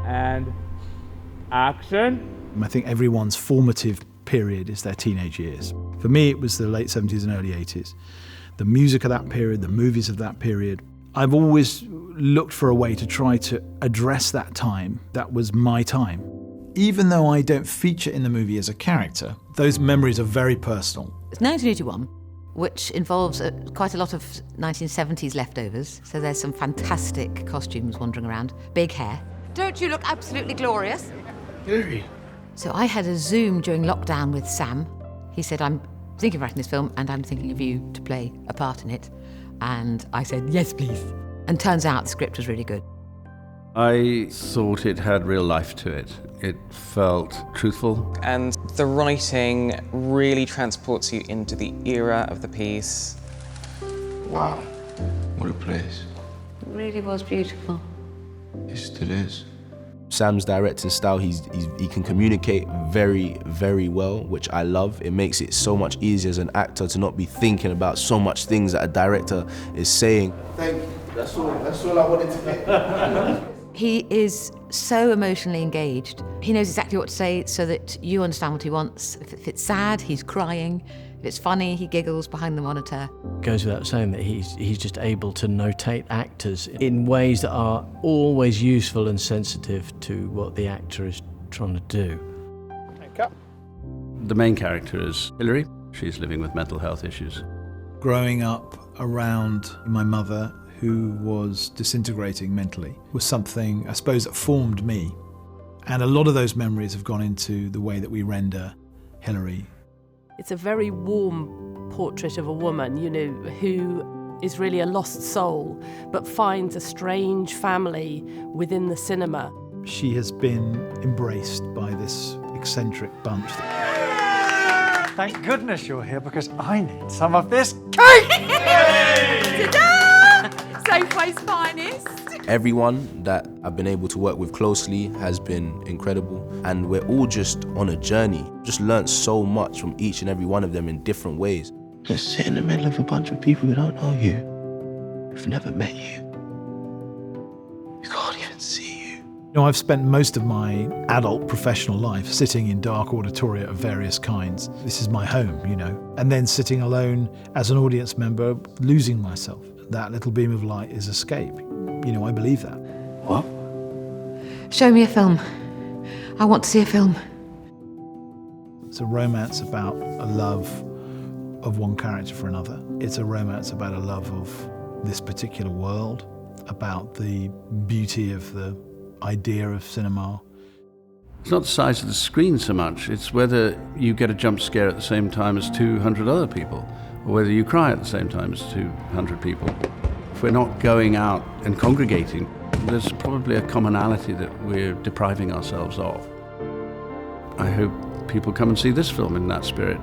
And action. I think everyone's formative period is their teenage years. For me, it was the late 70s and early 80s. The music of that period, the movies of that period. I've always looked for a way to try to address that time. That was my time. Even though I don't feature in the movie as a character, those memories are very personal. It's 1981, which involves quite a lot of 1970s leftovers. So there's some fantastic costumes wandering around. Big hair. Don't you look absolutely glorious? Hilary. So I had a Zoom during lockdown with Sam. He said, I'm thinking of writing this film and I'm thinking of you to play a part in it. And I said, yes, please. And turns out the script was really good. I thought it had real life to it. It felt truthful. And the writing really transports you into the era of the piece. Wow, what a place. It really was beautiful. Yes, it is. Sam's directing style, he can communicate very, very well, which I love. It makes it so much easier as an actor to not be thinking about so much things that a director is saying. Thank you. That's all I wanted to get. He is so emotionally engaged. He knows exactly what to say so that you understand what he wants. If it's sad, he's crying. If it's funny, he giggles behind the monitor. Goes without saying that he's just able to notate actors in ways that are always useful and sensitive to what the actor is trying to do. The main character is Hilary. She's living with mental health issues. Growing up around my mother, who was disintegrating mentally, was something, I suppose, that formed me. And a lot of those memories have gone into the way that we render Hilary. It's a very warm portrait of a woman, you know, who is really a lost soul, but finds a strange family within the cinema. She has been embraced by this eccentric bunch. Thank goodness you're here, because I need some of this cake! Ta-da! Safeway's finest. Everyone that I've been able to work with closely has been incredible, and we're all just on a journey. Just learnt so much from each and every one of them in different ways. Just sit in the middle of a bunch of people who don't know you, who've never met you. You can't even see you. You know, I've spent most of my adult professional life sitting in dark auditoria of various kinds. This is my home, you know, and then sitting alone as an audience member, losing myself. That little beam of light is escape. You know, I believe that. What? Show me a film. I want to see a film. It's a romance about a love of one character for another. It's a romance about a love of this particular world, about the beauty of the idea of cinema. It's not the size of the screen so much, it's whether you get a jump scare at the same time as 200 other people, or whether you cry at the same time as 200 people. If we're not going out and congregating, there's probably a commonality that we're depriving ourselves of. I hope people come and see this film in that spirit.